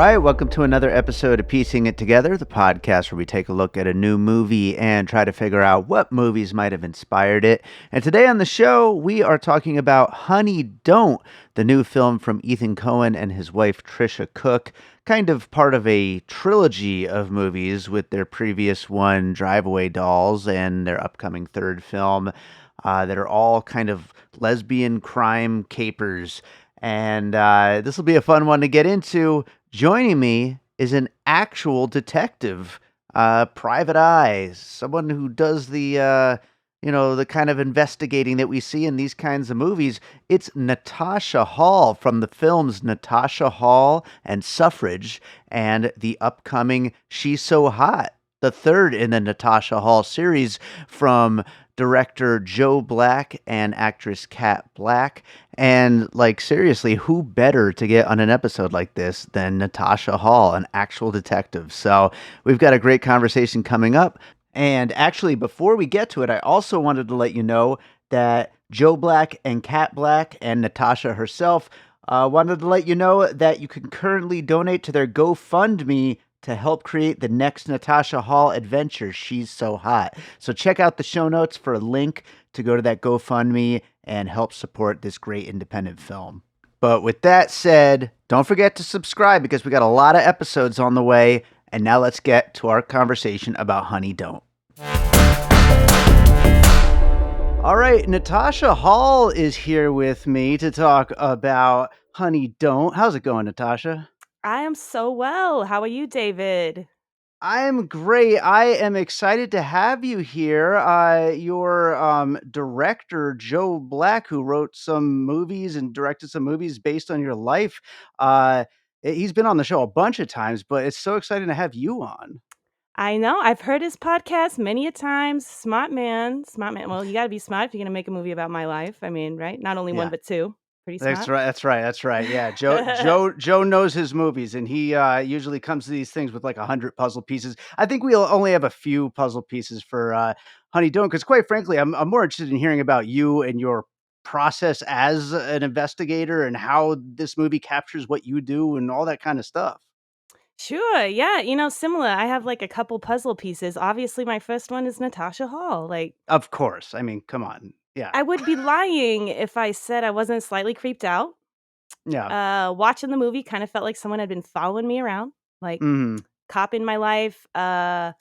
right, welcome to another episode of Piecing It Together, the podcast where we take a look at a new movie and try to figure out what movies might have inspired it. And today on the show, we are talking about Honey Don't, the new film from Ethan Coen and his wife Tricia Cooke, kind of part of a trilogy of movies with their previous one, Drive Away Dolls, and their upcoming third film, that are all kind of lesbian crime capers. And this will be a fun one to get into. Joining me is an actual detective, private eye, someone who does the kind of investigating that we see in these kinds of movies. It's Natasha Hall from the films Natasha Hall and Suffrage and the upcoming She's So Hot, the third in the Natasha Hall series from director Joe Black and actress Kat Black. And like seriously, who better to get on an episode like this than Natasha Hall, an actual detective? So we've got a great conversation coming up. And actually, before we get to it, I also wanted to let you know that Joe Black and Kat Black and Natasha herself wanted to let you know that you can currently donate to their GoFundMe to help create the next Natasha Hall adventure, She's So Hot. So check out the show notes for a link to go to that GoFundMe and help support this great independent film. But with that said, don't forget to subscribe because we got a lot of episodes on the way. And now let's get to our conversation about Honey Don't. All right, Natasha Hall is here with me to talk about Honey Don't. How's it going, Natasha? I am so well. How are you, David? I'm great. I am excited to have you here. Your director, Joe Black, who wrote some movies and directed some movies based on your life. He's been on the show a bunch of times, but it's so exciting to have you on. I know. I've heard his podcast many a times. Smart man. Smart man. Well, you got to be smart if you're going to make a movie about my life. I mean, right? Not only one, Yeah. but two. Pretty That's smart. right. That's right. Yeah, Joe knows his movies, and he usually comes to these things with like 100 puzzle pieces. I think we'll only have a few puzzle pieces for Honey Don't, because quite frankly, I'm more interested in hearing about you and your process as an investigator and how this movie captures what you do and all that kind of stuff. Sure. Yeah. Similar. I have like a couple puzzle pieces. Obviously, my first one is Natasha Hall. Like, Of course. I mean, come on. Yeah. I would be lying if I said I wasn't slightly creeped out. Yeah. Watching the movie kind of felt like someone had been following me around. Like, Hmm. cop in my life. I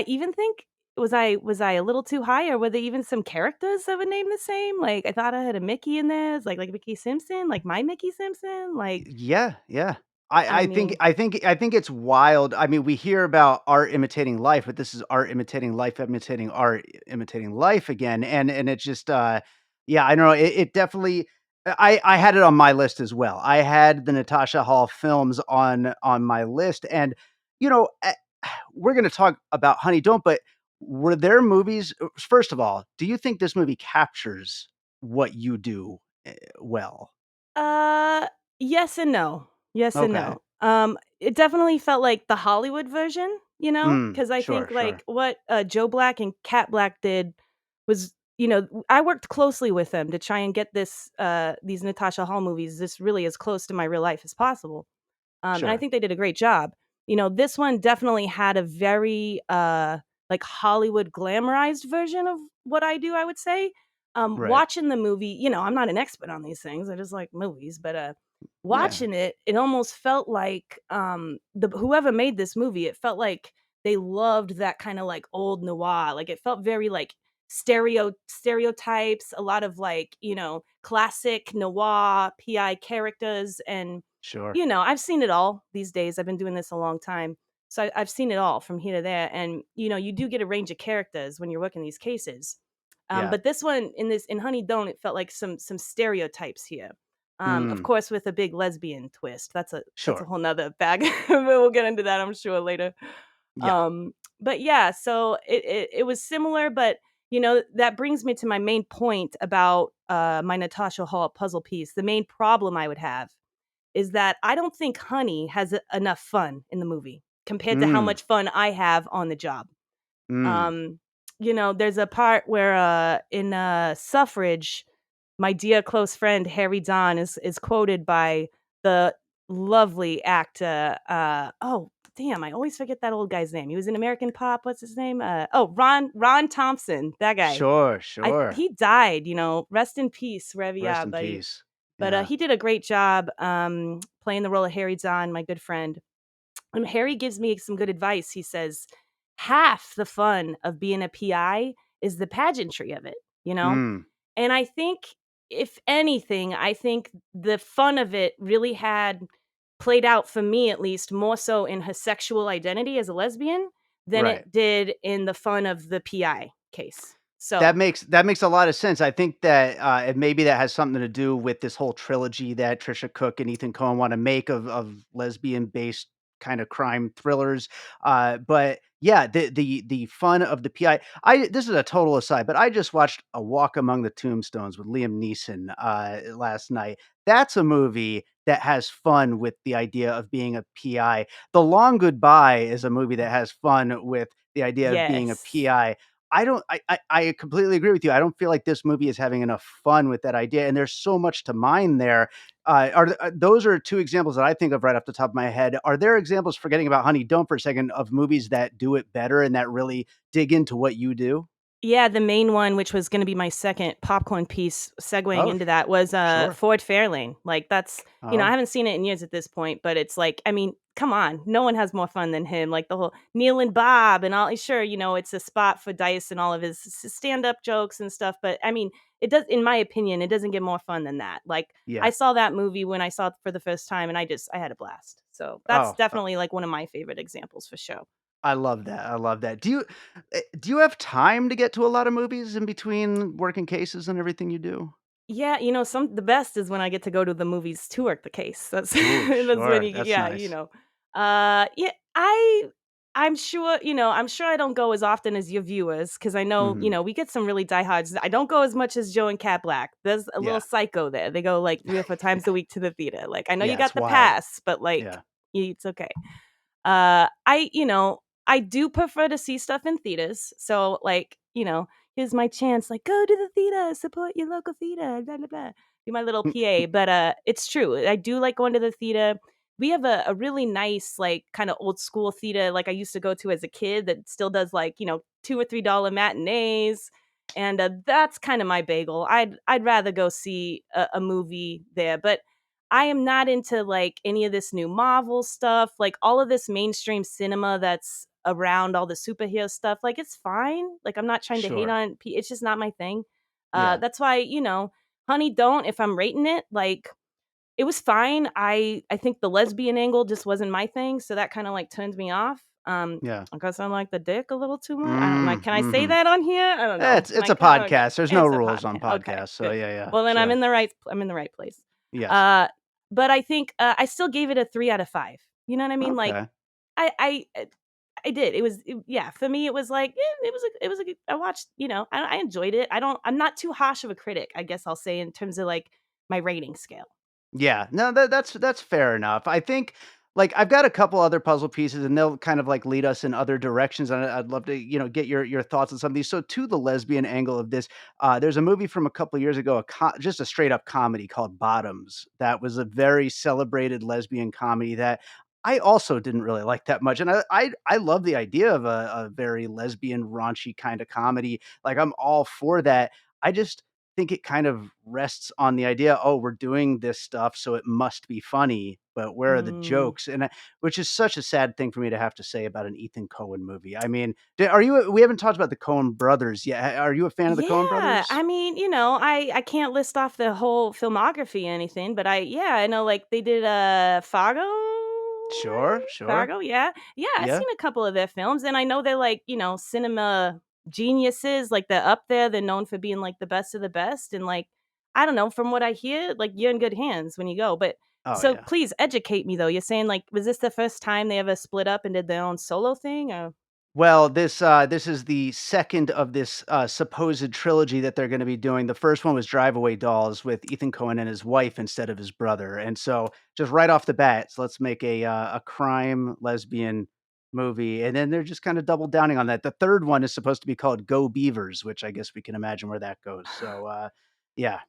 even think was I a little too high, or were there even some characters that were named the same? Like I thought I had a Mickey in there, it's like Mickey Simpson, like my Mickey Simpson. Like Yeah, yeah. I I I think mean, I think I think it's wild. I mean, we hear about art imitating life, but this is art imitating life, imitating art, imitating life again. And it's just yeah, I know it definitely I had it on my list as well. I had the Natasha Hall films on my list. And you know, we're going to talk about Honey Don't, but were there movies first of all, do you think this movie captures what you do well? uh, yes and no, yes and Okay. no. It definitely felt like the Hollywood version, because I Sure, think like sure. what Joe Black and Cat Black did was. I worked closely with them to try and get these Natasha Hall movies this really as close to my real life as possible. And I Sure. think they did a great job. This one definitely had a very like Hollywood glamorized version of what I do, I would say. Right. Watching the movie, I'm not an expert on these things. I just like movies, but Yeah. watching it almost felt like the whoever made this movie, it felt like they loved that kind of like old noir. Like it felt very like stereotypes, a lot of like, classic noir PI characters. And Sure. I've seen it all these days. I've been doing this a long time. So I've seen it all from here to there. And, you do get a range of characters when you're working these cases. Yeah. But this one in Honey Don't, it felt like some stereotypes here. Of Mm. course, with a big lesbian twist. That's a Sure. whole nother bag. But we'll get into that, I'm sure, later. Yeah. But yeah, so it was similar, but that brings me to my main point about my Natasha Hall puzzle piece. The main problem I would have is that I don't think Honey has enough fun in the movie compared to how Mm. much fun I have on the job. Mm. Um, there's a part where in Suffrage, my dear close friend Harry Don is quoted by the lovely actor. Oh, damn, I always forget that old guy's name. He was in American Pop. What's his name? Ron Thompson. That guy. Sure, I sure. He died. Rest in peace wherever you Rest are, in buddy. peace. But Yeah. he did a great job playing the role of Harry Zahn, my good friend. And Harry gives me some good advice. He says, half the fun of being a PI is the pageantry of it, you know? Mm, And I think, if anything, I think the fun of it really had played out for me, at least, more so in her sexual identity as a lesbian than right. it did in the fun of the PI case. That So, makes a lot of sense. I think that, and maybe that has something to do with this whole trilogy that Tricia Cooke and Ethan Coen wanna make of lesbian-based kinda crime thrillers, but yeah, the fun of the PI. This is a total aside, but I just watched A Walk Among the Tombstones with Liam Neeson, last night. That's a movie that has fun with the idea of being a PI. The Long Goodbye is a movie that has fun with the idea of being a yes. PI. I completely agree with you. I don't feel like this movie is having enough fun with that idea, and there's so much to mine there. Those are 2 examples that I think of right off the top of my head. Are there examples, forgetting about Honey, Don't for a second, of movies that do it better and that really dig into what you do? Yeah, the main one, which was gonna be my second popcorn piece segueing Oh, into that, was, sure. Ford Fairlane. Like, that's I Oh, haven't seen it in years at this point, but it's like, I mean, come on, no one has more fun than him, like, the whole Neil and Bob and all. Sure, it's a spot for Dice and all of his stand-up jokes and stuff, but, I mean, it does in my opinion, it doesn't get more fun than that. Like, I yeah. saw that movie when I saw it for the first time, and I had a blast. So, that's Oh, definitely, like, one of my favorite examples for sure. I love that, I love that. Do you have time to get to a lot of movies in between working cases and everything you do? Yeah, the best is when I get to go to the movies to work the case. That's Ooh, that's when sure, you that's yeah, nice. yeah, I'm sure I don't go as often as your viewers, because I know, Mhm. we get some really diehards. I don't go as much as Joe and Cat Black. There's a little Yeah. psycho there. They go like 3 or 4 times a week to the theater. Like, I know you Yeah, got it's the wild. pass, but like, Yeah. it's okay. I do prefer to see stuff in theaters. So, like, here's my chance, like, go to the theater, support your local theater, blah, blah, blah. Be my little PA. But it's true. I do like going to the theater. We have a really nice, like, kind of old school theater, like I used to go to as a kid, that still does, like, $2 or $3 matinees. And that's kind of my bagel. I'd rather go see a movie there. But I am not into, like, any of this new Marvel stuff, like, all of this mainstream cinema that's around all the superhero stuff. Like, it's fine. Like, I'm not trying to hate Sure. on it's just not my thing. Yeah. That's why, Honey, Don't, if I'm rating it, like, it was fine. I think the lesbian angle just wasn't my thing, so that kinda, like, turned me off. Yeah. I guess I like the dick a little too much. I don't know. Mm, Can I say mhm. that on here? I don't know. Can It's I a okay. podcast. There's no It's a rules on podcast. Okay, podcasts, so good. yeah, yeah, Well, then sure. I'm in the right place. Yes. Uh, but I think, I still gave it a 3 out of 5. You know what I mean? Like, Okay. I did. Yeah, for me, it was like, it was a good I watched, I enjoyed it. I'm not too harsh of a critic, I guess I'll say, in terms of, like, my rating scale. Yeah. No, that's fair enough. I think, like, I've got a couple other puzzle pieces, and they'll kind of, like, lead us in other directions, and I'd love to, get your thoughts on some of these. So, to the lesbian angle of this, there's a movie from a couple years ago, just a straight up comedy called Bottoms. That was a very celebrated lesbian comedy that I also didn't really like that much, and I love the idea of a very lesbian raunchy kind of comedy. Like, I'm all for that. I just think it kind of rests on the idea, "Oh, we're doing this stuff, so it must be funny, but where are the Mm. jokes?" And which is such a sad thing for me to have to say about an Ethan Coen movie. I mean, are you we haven't talked about the Coen brothers yet. Are you a fan of the Coen Yeah, brothers? I mean, I can't list off the whole filmography or anything, but I know, like, they did, Fargo, Sure, right? sure. Fargo, yeah. Yeah, I've Yeah. seen a couple of their films, and I know they're, like, cinema geniuses, like, they're up there, they're known for being, like, the best of the best, and, like, I don't know, from what I hear, like, you're in good hands when you go. But Oh, so yeah. please educate me, though. You're saying, like, was this the first time they ever split up and did their own solo thing, or Well, this is the second of this, supposed trilogy that they're gonna be doing. The first one was Drive Away Dolls with Ethan Coen and his wife instead of his brother, and so, just right off the bat, so let's make a crime lesbian movie, and then they're just kinda double downing on that. The third one is supposed to be called Go Beavers, which I guess we can imagine where that goes, so, yeah.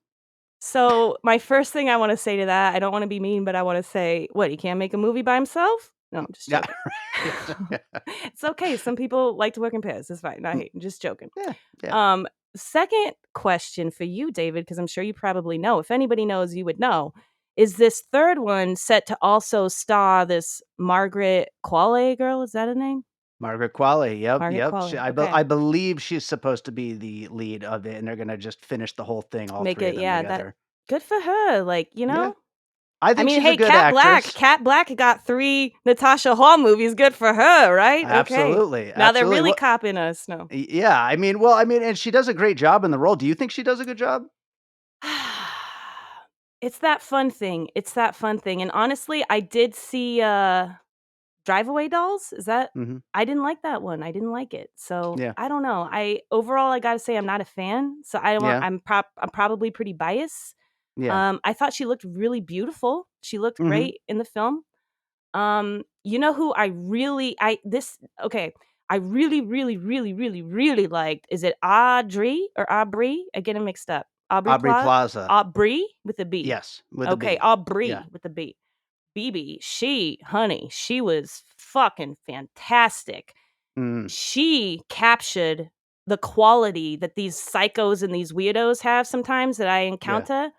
So my first thing I want to say to that, I don't want to be mean, but I want to say, what, he can't make a movie by himself? No, I'm just Yeah. joking. Yeah. It's okay. Some people like to work in pairs. It's fine. Not hating, just joking. Yeah. Yeah. Um, Second question for you, David, because I'm sure you probably know. If anybody knows, you would know. Is this third one set to also star this Margaret Qualley girl? Is that her name? Margaret Qualley. Yep. Margaret Yep. Qualley. Okay. I believe she's supposed to be the lead of it, and they're gonna just finish the whole thing, all Make three of it, them yeah, that together. good for her. Like, Yeah. I I think mean, she's a hey, good actress. Cat Black got 3 Natasha Hall movies. Good for her, right? Okay. Absolutely. Now they're Absolutely. really Well, copying us. No. yeah. I mean, and she does a great job in the role. Do you think she does a good job? It's that fun thing. It's that fun thing. And honestly, I did see Drive Away Dolls. Is that Hmm. I didn't like that one. I didn't like it. So, Yeah. I don't know. I got to say I'm not a fan. So Yeah. I'm probably pretty biased. Yeah. I thought she looked really beautiful. She looked Hmm. great in the film. You know who I really I this okay. I really, really, really, really, really liked. Is it Audrey or Aubrey? I get them mixed up. Aubrey Plaza. Aubrey with a B. Yes, with a Okay, B. Yeah. Aubrey with a B. BB. She was fucking fantastic. Mm. She captured the quality that these psychos and these weirdos have sometimes that I Yeah. encounter.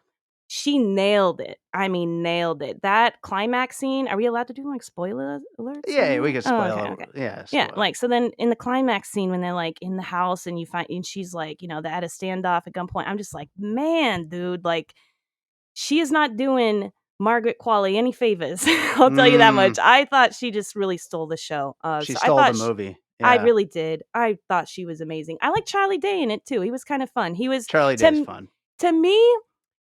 She nailed it. I mean, nailed it. That climax scene, are we allowed to do, like, spoiler alerts on Yeah. We here? could Oh, okay, spoil. okay. Yeah. Yeah, Spoil. like, so then in the climax scene when they're, like, in the house and she's, like, they're at a standoff at gunpoint, I'm just like, "Man, dude, like, she is not doing Margaret Qualley any favors." I'll tell you that Mm. much. I thought she just really stole the show. She So I stole the thought movie. I Yeah. really did. I thought she was amazing. I like Charlie Day in it too. He was kind of fun. He was Charlie to Day's m fun. to me,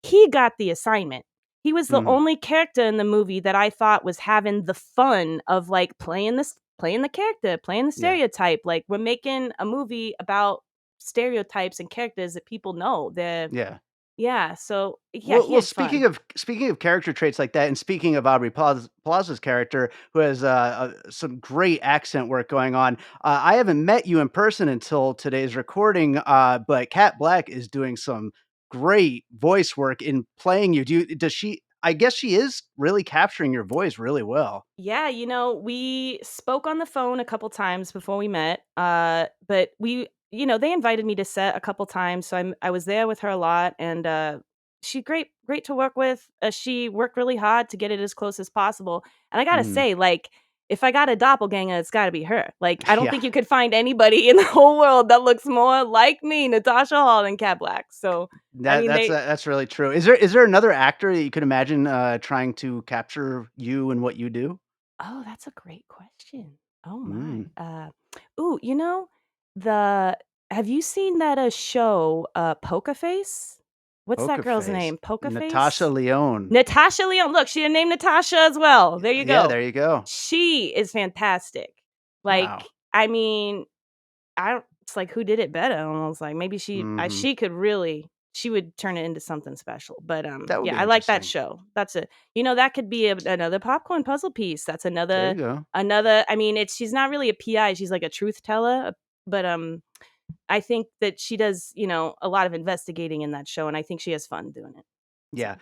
he got the assignment. He was the Hmm. only character in the movie that I thought was having the fun of, like, playing the character, playing the Yeah. stereotype. Like, we're making a movie about stereotypes and characters that people know. Yeah. Yeah, so yeah, Well, he well, had speaking fun. of speaking of character traits like that, and speaking of Plaza's character, who has some great accent work going on, I haven't met you in person until today's recording, but Kat Black is doing some great voice work in playing you. Does she? I guess she is really capturing your voice really well. Yeah, we spoke on the phone a couple times before we met. But they invited me to set a couple times, so I was there with her a lot, and she great to work with. She worked really hard to get it as close as possible. And I gotta Mm, say, like, if I got a doppelganger, it's got to be her. Like, I don't yeah, think you could find anybody in the whole world that looks more like me, Natasha Hall, and Cat Black. So, I mean, that's really true. Is there another actor that you could imagine trying to capture you and what you do? Oh, that's a great question. Oh Mm. my. Ooh, the have you seen that show, Poker Face? What's that Poker girl's Face, name? Poker Natasha Face? Leone. Natasha Leone. Look, she named Natasha as well. There you Yeah, go. there you go. She is fantastic. Like, Wow. I mean, I don't it's like who did it better almost, like, maybe Mhm. she would turn it into something special, but, That would yeah, be I like that interesting. show. That could be another popcorn puzzle piece. That's There you go. I mean, she's not really a PI, she's like a truth teller, but, I think that she does, a lot of investigating in that show, and I think she has fun doing it. So Yeah.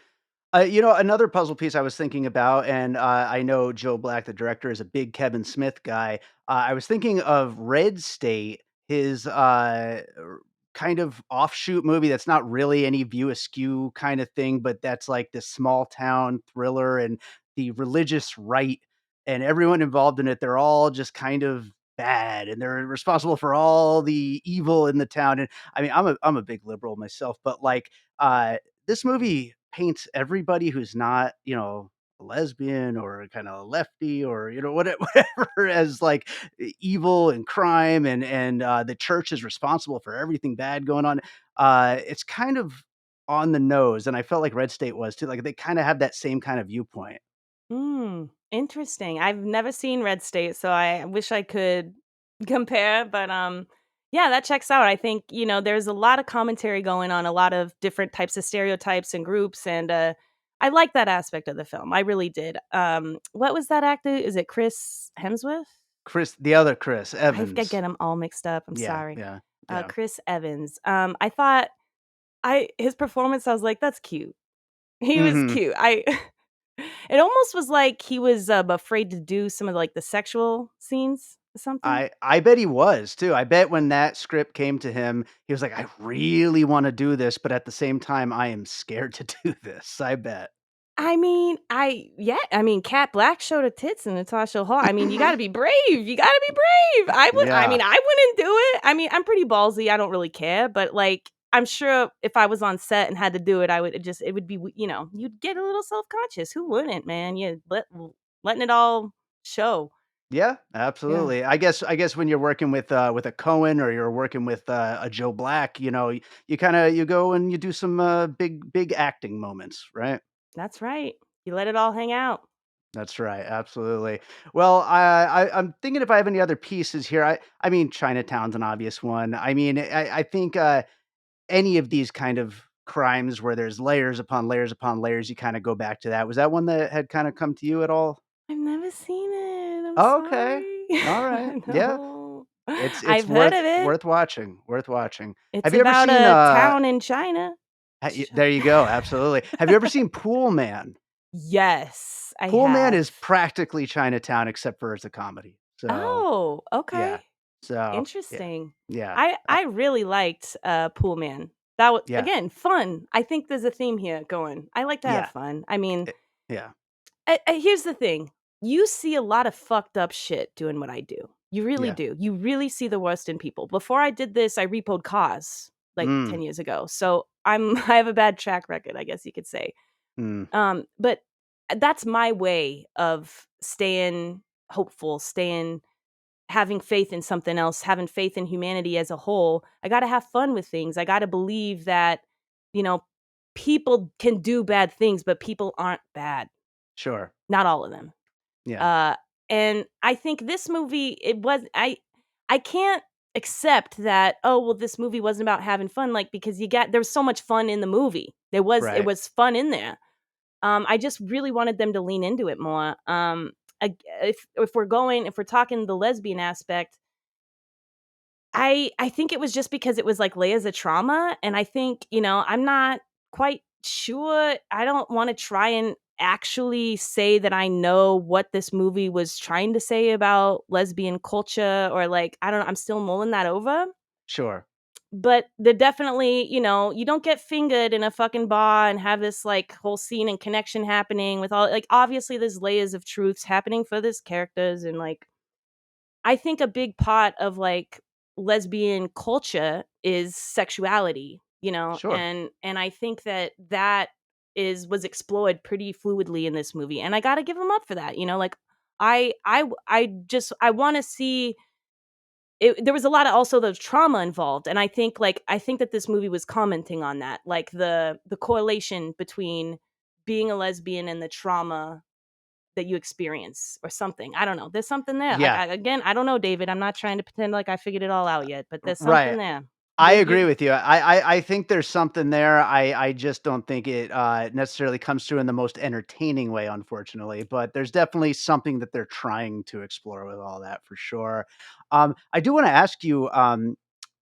Another puzzle piece I was thinking about, and I know Joe Black, the director, is a big Kevin Smith guy. I was thinking of Red State, his kind of offshoot movie that's not really any View Askew kind of thing, but that's like this small town thriller and the religious right and everyone involved in it. They're all just kind of bad and they're responsible for all the evil in the town. And I mean, I'm a big liberal myself, but like uh this movie paints everybody who's not, a lesbian or kind of lefty or whatever as like evil and crime and the church is responsible for everything bad going on. It's kind of on the nose, and I felt like Red State was too. Like they kind of have that same kind of viewpoint. Interesting. I've never seen Red State, so I wish I could compare, but yeah, that checks out. I think, there's a lot of commentary going on, a lot of different types of stereotypes and groups, and I like that aspect of the film. I really did. What was that actor? Is it Chris Hemsworth? The other Chris I get Evans. them all mixed up. I'm Yeah, sorry. yeah, yeah. Chris Evans. I thought I his performance, I was like, "That's cute." He was Mhm. cute. I it almost was like he was, afraid to do some of, like, the sexual scenes or something. I bet he was too. I bet when that script came to him, he was like, "I really wanna do this, but at the same time, I am scared to do this." I bet. I mean, Cat Black showed her tits in Natasha Hall. I mean, you gotta be brave, you gotta be brave. Yeah. I wouldn't do it. I mean, I'm pretty ballsy, I don't really care, but, like, I'm sure if I was on set and had to do it, I would it would be you'd get a little self-conscious. Who wouldn't, man? You letting it all show. Yeah, Yeah, absolutely. I guess when you're working with a Cohen or you're working with, a Joe Black, you kinda you go and you do some, big acting moments, right? that's right. You let it all hang out. That's right, absolutely. Well, I'm thinking if I have any other pieces here. I mean, Chinatown's an obvious one. I mean, I think, any of these kind of crimes where there's layers upon layers upon layers, you kinda go back to that. Was that one that had kinda come to you at all? I've never seen it, I'm Oh, okay. sorry. Alright. Yeah. No. It's I've heard worth of it. worth watching, worth watching. It's Have you ever about seen, a town in China. there you go, absolutely. Have you ever seen Pool Man? Yes, I Pool Man have. is practically Chinatown except for it's a comedy. So, Oh, yeah. okay. So, yeah. Interesting. Yeah. I really liked, Pool Man. That was Yeah. again, fun. I think there's a theme here going. I like to have Yeah. fun. I mean, Eh yeah. here's the thing. You see a lot of fucked up shit doing what I do. You really Yeah. do. You really see the worst in people. Before I did this, I repoed cars, like, Mm. 10 years ago. So, I have a bad track record, I guess you could say. Mm. But that's my way of staying hopeful, staying having faith in something else, having faith in humanity as a whole. I gotta have fun with things. I gotta believe that, you know, people can do bad things, but people aren't bad. Sure. Not all of them. Yeah. Uh, and I think this movie, I can't accept that, oh, well, this movie wasn't about having fun, like, because there was so much fun in the movie. It Right. was fun in there. I just really wanted them to lean into it more. If we're talking the lesbian aspect, I think it was just because it was like layers of trauma, and I think I'm not quite sure. I don't want to try and actually say that I know what this movie was trying to say about lesbian culture, or like I don't know. I'm still mulling that over. Sure. But they're definitely, you don't get fingered in a fucking bar and have this, like, whole scene and connection happening with all, like, obviously, there's layers of truths happening for these characters, and, like, I think a big part of, like, lesbian culture is sexuality, Sure. and I think that was explored pretty fluidly in this movie, and I gotta give them up for that, like, I wanna see there was a lot of also the trauma involved, and I think that this movie was commenting on that, like the correlation between being a lesbian and the trauma that you experience or something. I don't know. There's something there. Like Yeah. again, I don't know, David. I'm not trying to pretend like I figured it all out yet, but there's something Right. there. I You agree with you. I think there's something there. I just don't think it, necessarily comes through in the most entertaining way, unfortunately, but there's definitely something that they're trying to explore with all that for sure. I do wanna ask you,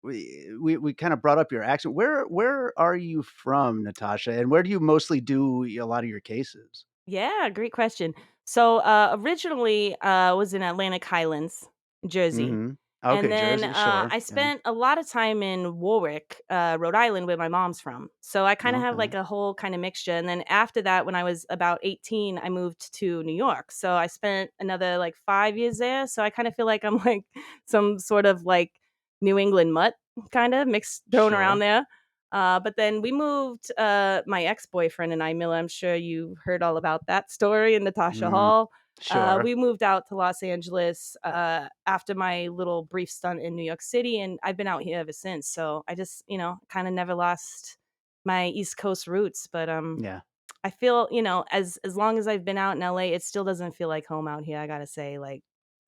we kinda brought up your accent. Where are you from, Natasha, and where do you mostly do a lot of your cases? Yeah, great question. So, originally, was in Atlantic Highlands, Jersey. Mhm. And Okay, then, Jersey, sure. I Yeah. spent a lot of time in Warwick, Rhode Island, where my mom's from. So I kinda have, Okay. like, a whole kinda mixture, and then after that, when I was about 18, I moved to New York. So I spent another, like, 5 years there, so I kinda feel like I'm, like, some sort of, like, New England mutt, kinda mixed thrown around Sure. there. But then we moved, my ex-boyfriend and I, Miller, I'm sure you heard all about that story in Natasha Mm. Hall. Sure. We moved out to Los Angeles after my little brief stunt in New York City, and I've been out here ever since. So I just, kind of never lost my East Coast roots. But Yeah. I feel, as long as I've been out in LA, it still doesn't feel like home out here. I gotta say, like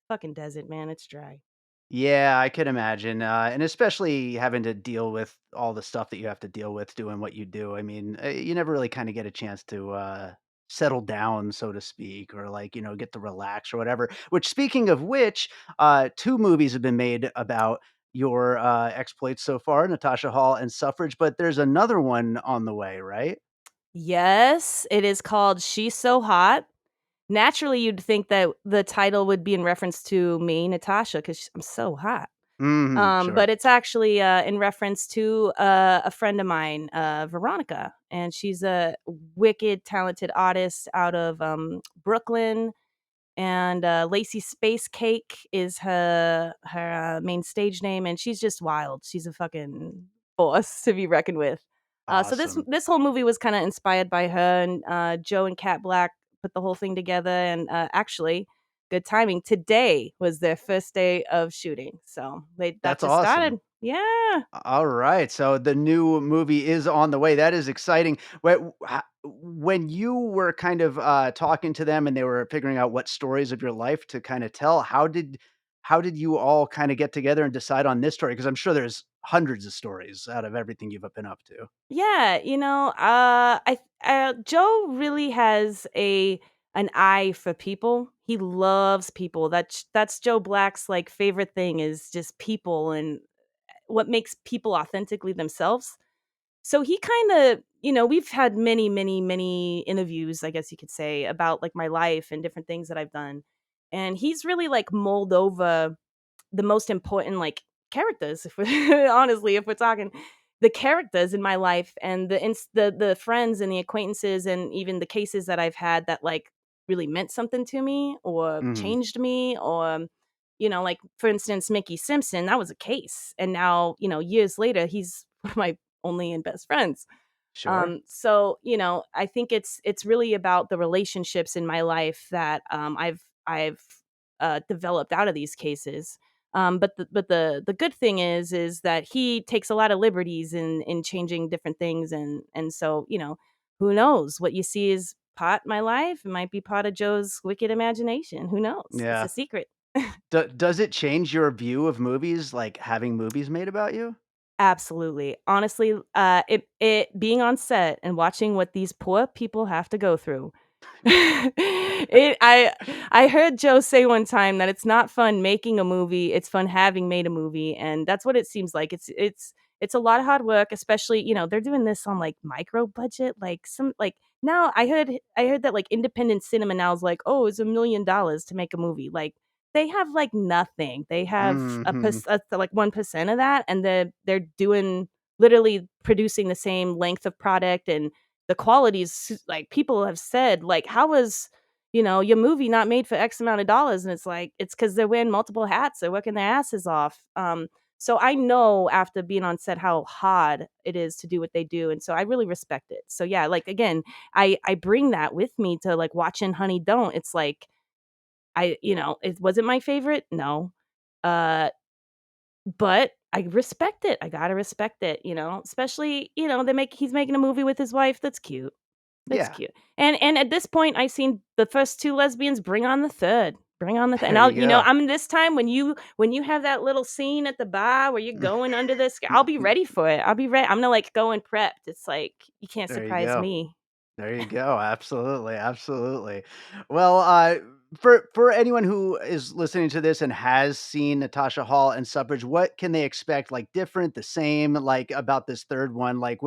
fucking desert, man, it's dry. Yeah, I could imagine, and especially having to deal with all the stuff that you have to deal with doing what you do. I mean, you never really kinda get a chance to, settle down, so to speak, or, like, get to relax or whatever. Which, speaking of which, 2 movies have been made about your exploits so far, Natasha Hall and Suffrage, but there's another one on the way, right? Yes, it is called She's So Hot. Naturally, you'd think that the title would be in reference to me, Natasha, because I'm so hot. Sure. But it's actually in reference to a friend of mine, Veronica, and she's a wicked talented artist out of Brooklyn. And Lacey Space Cake is her main stage name, and she's just wild. She's a fucking force to be reckoned with. So this Awesome. this whole movie was kind of inspired by her, and Joe and Cat Black put the whole thing together. And actually, good timing. Today was their first day of shooting, so that That's just awesome. started. Yeah. All right. So the new movie is on the way. That is exciting. When you were kind of talking to them and they were figuring out what stories of your life to kind of tell, how did you all kind of get together and decide on this story? Because I'm sure there's hundreds of stories out of everything you've been up to. Yeah, Joe really has an eye for people. He loves people. That's Joe Black's like favorite thing is just people and what makes people authentically themselves. So he kind of, we've had many, many, many interviews, I guess you could say, about like my life and different things that I've done. And he's really like mulled over the most important like characters if we honestly if we're talking the characters in my life and the friends and the acquaintances and even the cases that I've had that like really meant something to me or Hmm. changed me or like for instance Mickey Simpson, that was a case, and now years later he's one of my only and best friends. Sure. So I think it's really about the relationships in my life that I've developed out of these cases. But the good thing is that he takes a lot of liberties in changing different things, and so who knows, what you see is part my life, it might be part of Joe's wicked imagination. Who knows? It's a Yeah. secret. Does it change your view of movies, like having movies made about you? Absolutely. Honestly, it being on set and watching what these poor people have to go through. I heard Joe say one time that it's not fun making a movie, it's fun having made a movie, and that's what it seems like. It's a lot of hard work, especially, they're doing this on like micro budget, like some like now I heard that like independent cinema now is like, "Oh, it's $1 million to make a movie." Like they have like nothing. They have Hmm. like 1% of that, and they're doing literally producing the same length of product, and the quality is like people have said like, how was your movie not made for X amount of dollars? And it's like it's because they're wearing multiple hats, they're working their asses off. So I know after being on set how hard it is to do what they do, and so I really respect it. So yeah, like again, I bring that with me to like watching Honey Don't. It's like it wasn't my favorite, no. Uh, but I respect it. I gotta respect it, especially, he's making a movie with his wife. That's cute. That's Yeah. cute. And at this point, I've seen the first two lesbians. Bring on the third. Bring on the third. And There you I'll, go. I'm this time when you have that little scene at the bar where you're going under this, I'll be ready for it. I'll be ready. I'm gonna like go and prepped. It's like you can't There you surprise go. me. There you go. Absolutely, absolutely. Well, for anyone who is listening to this and has seen Natasha Hall and Suffrage, what can they expect? Like different, the same, like about this third one? Like,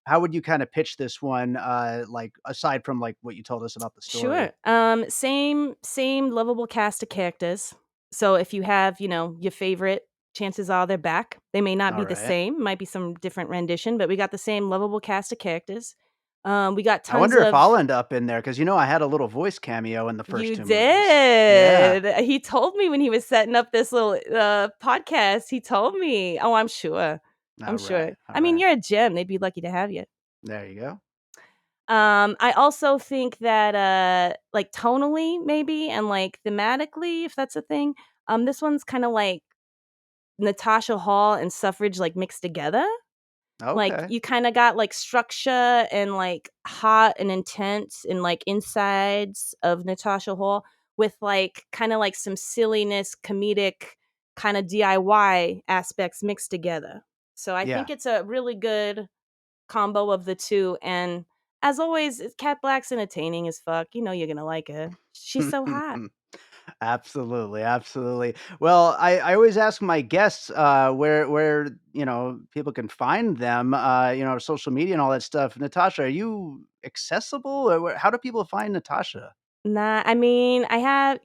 how would you kind of pitch this one? Like aside from like what you told us about the Sure. story. Same lovable cast of characters. So if you have, your favorite, chances are they're back. They may not All be the right. same, might be some different rendition, but we got the same lovable cast of characters. We got I tons wonder if I'll of end up in there because I had a little voice cameo in the first You two movies. Yeah. did. He told me when he was setting up this little podcast, he told me. Oh, I'm sure. I'm All sure. right. All I mean, right. you're a gem. They'd be lucky to have you. There you go. I also think that like tonally maybe and like thematically, if that's a thing, this one's kind of like Natasha Hall and Suffrage like mixed together. Like Okay. you kind of got like structure and like hot and intense and like insides of Natasha Hall with like kind of like some silliness, comedic kind of DIY aspects mixed together. So I Yeah. think it's a really good combo of the two. And as always, Cat Black's entertaining as fuck. You know you're gonna like her. She's so hot. Absolutely, absolutely. Well, I always ask my guests where people can find them, social media and all that stuff. Natasha, are you accessible? Or how do people find Natasha? Nah, I mean, I have,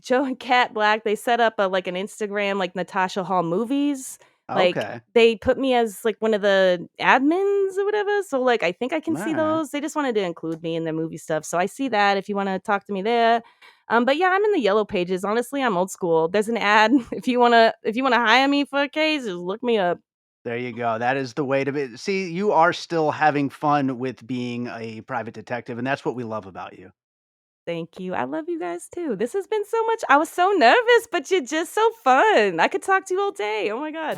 Joe and Cat Black, they set up like an Instagram, like Natasha Hall Movies. Like Okay, they put me as like one of the admins or whatever. So like I think I can all see right. those. They just wanted to include me in their movie stuff. So I see that if you want to talk to me there. But yeah, I'm in the yellow pages. Honestly, I'm old school. There's an ad. If you wanna hire me for a case, just look me up. There you go. That is the way to be. See, you are still having fun with being a private detective, and that's what we love about you. Thank you. I love you guys too. This has been so much. I was so nervous, but you're just so fun. I could talk to you all day. Oh my god.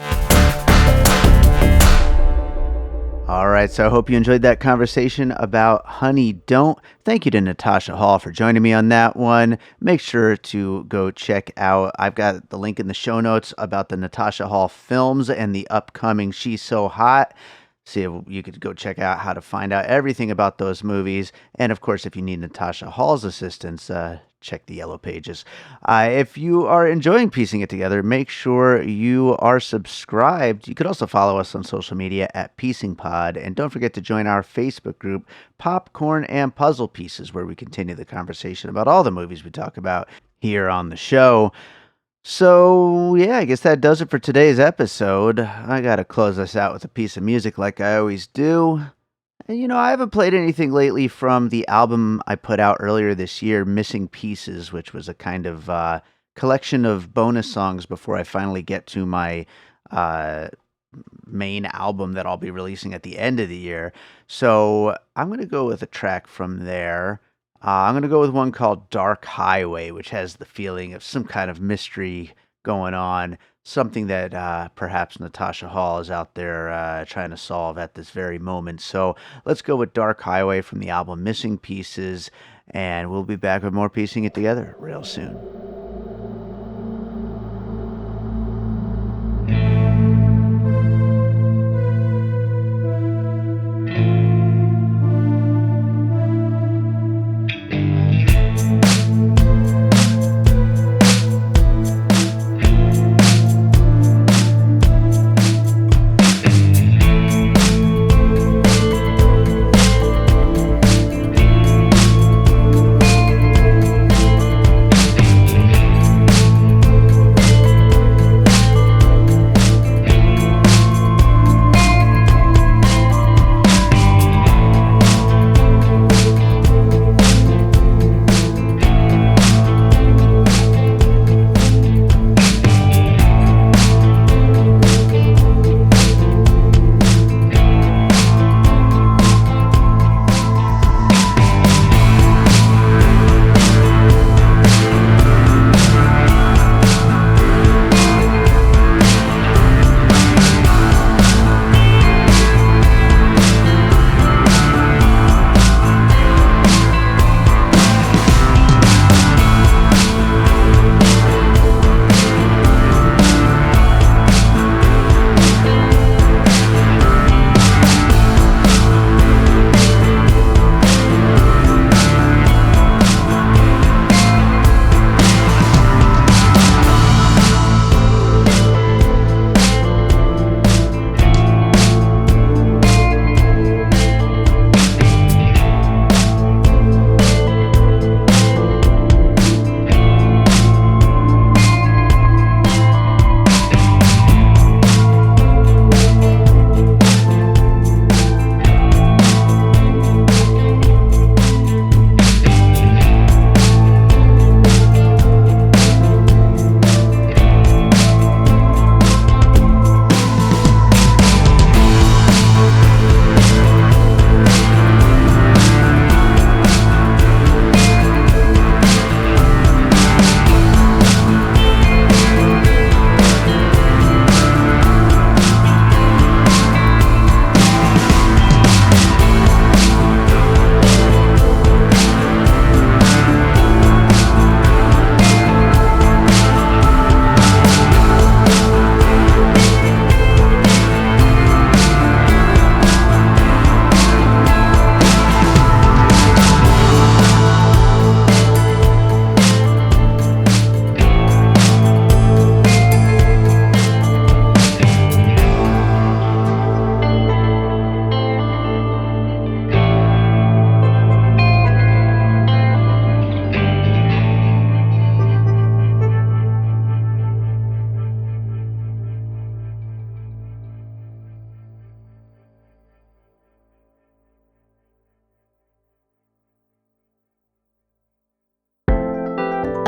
All right, so I hope you enjoyed that conversation about Honey Don't. Thank you to Natasha Hall for joining me on that one. Make sure to go check out, I've got the link in the show notes about the Natasha Hall films and the upcoming She's So Hot. See if you could go check out how to find out everything about those movies. And of course, if you need Natasha Hall's assistance, check the yellow pages. If you are enjoying piecing it together, make sure you are subscribed. You could also follow us on social media at Piecing Pod, and don't forget to join our Facebook group, Popcorn and Puzzle Pieces, where we continue the conversation about all the movies we talk about here on the show. So, yeah, I guess that does it for today's episode. I gotta close us out with a piece of music like I always do. And, I haven't played anything lately from the album I put out earlier this year, Missing Pieces, which was a kind of collection of bonus songs before I finally get to my uh, main album that I'll be releasing at the end of the year. So I'm going to go with a track from there. I'm going to go with one called Dark Highway, which has the feeling of some kind of mystery going on, something that perhaps Natasha Hall is out there trying to solve at this very moment. So let's go with Dark Highway from the album Missing Pieces, and we'll be back with more Piecing It Together real soon.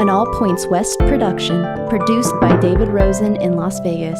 An All Points West production, produced by David Rosen in Las Vegas.